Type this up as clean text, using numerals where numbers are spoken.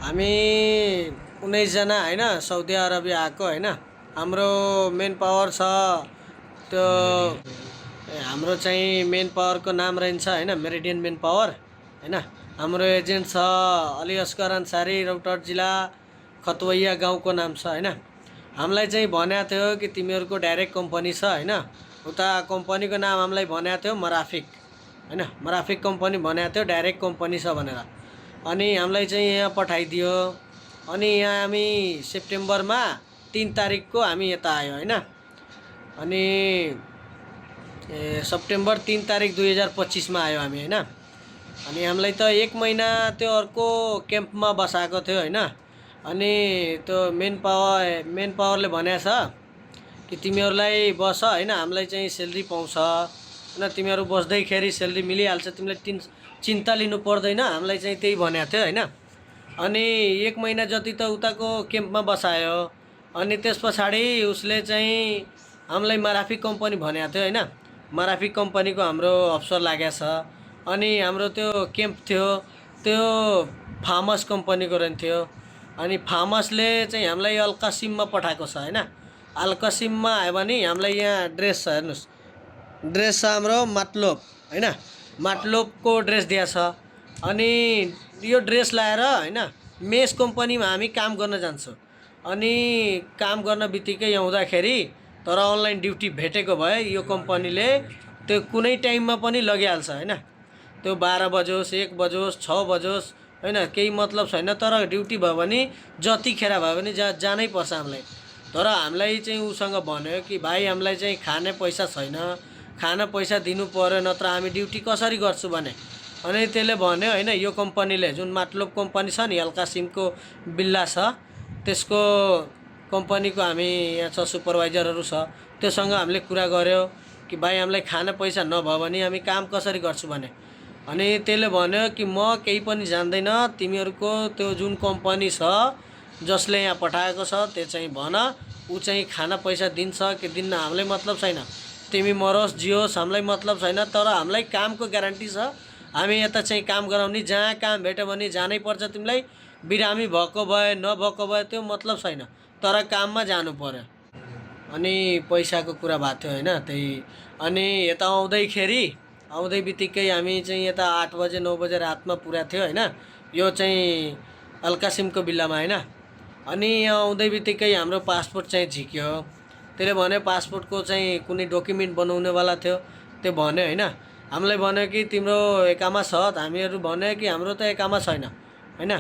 हामी 19 जना हैन साउदी अरबिया आएको हैन। हाम्रो मेन पावर छ त्यो हाम्रो चाहिँ मेन पावरको नाम रहन्छ हैन, मेरिडियन मेन पावर हैन। हाम्रो एजेन्ट छ अली अस्कर अन्सारी, रौतहट जिल्ला खतवैया गाउँको नाम छ हैन। हामीलाई चाहिँ भनेको थियो कि तिमीहरूको डाइरेक्ट कम्पनी छ हैन। उता कम्पनीको नाम हामीलाई भनेको थियो मराफिक हैन, मराफिक कम्पनी भनेको थियो, डाइरेक्ट कम्पनी छ भनेर। अनि हामीलाई चाहिँ यहाँ पठाइदियो। अनि यहाँ हामी सेप्टेम्बरमा 3 तारिकको हामी यता आयो हैन। अनि सेप्टेम्बर 3 तारिक 2025 मा आयो हामी हैन। अनि हामीलाई त 1 महिना त्यो अर्को क्याम्पमा बसाएको थियो हैन। अनि त्यो मेन पावरले भनेछ कि तिमीहरूलाई बस हैन, हामीलाई चाहिँ सेलेरी पाउँछ हैन, तिमीहरू बस्दैखेरि सेलेरी मिलिहाल्छ, तिमीले चिन्ता लिनु पर्दैन, हामीलाई चाहिँ त्यही भनेको थियो हैन। अनि 1 महिना जति त उताको क्याम्पमा बसायो। अनि त्यस पछाडि उसले चाहिँ हामीलाई मराफिक कम्पनी भनेको थियो हैन। मराफिक कम्पनीको हाम्रो अफसर लागेको छ। अनि हाम्रो त्यो क्याम्प थियो त्यो फार्मस कम्पनीको रहन्थ्यो। अनि फार्मसले चाहिँ हामीलाई अल्कासिममा पठाएको छ हैन। अल्कासिममा आयो भने हामीलाई यहाँ ड्रेस छ, हेर्नुस् ड्रेस छ हाम्रो मतलोब हैन, मतलोबको ड्रेस दिया छ। अनि यो ड्रेस लाएर हैन मेस कम्पनीमा हामी काम गर्न जान्छौँ। अनि काम गर्न बित्तिकै आउँदाखेरि तर अनलाइन ड्युटी भेटेको भए यो कम्पनीले त्यो कुनै टाइममा पनि लगिहाल्छ हैन। त्यो 12 बजोस्, 1 बजोस्, 6 बजोस् हैन, केही मतलब छैन। तर ड्युटी भयो भने जतिखेर भयो भने जानै पर्छ हामीलाई। तर हामीलाई चाहिँ उसँग भन्यो कि भाइ हामीलाई चाहिँ खाने पैसा छैन, खाना पैसा दिनु पर्यो, नत्र हामी ड्युटी कसरी गर्छु भने। अनि त्यसले भन्यो हैन, यो कम्पनीले जुन मतलोब कम्पनी छ नि, अल्कासिमको बिल्ला छ, त्यसको कम्पनीको हामी यहाँ छ सुपरभाइजरहरू छ, त्योसँग हामीले कुरा गर्यो कि भाइ हामीलाई खाना पैसा नभयो भने हामी काम कसरी गर्छु भने। अनि त्यसले भन्यो कि म केही पनि जान्दैन, तिमीहरूको त्यो जुन कम्पनी छ जसले यहाँ पठाएको छ त्यो चाहिँ भन, ऊ चाहिँ खाना पैसा दिन्छ कि दिन्न हामीलाई मतलब छैन, तिमी मरोस् जियोस् हामीलाई मतलब छैन। तर हामीलाई कामको ग्यारेन्टी छ, हामी यता चाहिँ काम गराउने, जहाँ काम भेट्यो भने जानै पर्छ तिमीलाई, बिरामी भएको भए नभएको भए त्यो मतलब छैन, तर काममा जानु पर्यो। अनि पैसाको कुरा भएको थियो हैन त्यही। अनि यता आउँदै बित्तिकै हामी चाहिँ यता 8 बजे 9 बजे रातमा पुरा थियो हैन, यो चाहिँ अल्कासिमको बिल्लामा हैन। अनि यहाँ आउँदै बित्तिकै हाम्रो पासपोर्ट चाहिँ झिक्यो। त्यसले भन्यो पासपोर्टको चाहिँ कुनै डकुमेन्ट बनाउनेवाला थियो, त्यो भन्यो हैन। हामीलाई भन्यो कि तिम्रो एकामा छ, हामीहरू भन्यो कि हाम्रो त एकामा छैन हैन।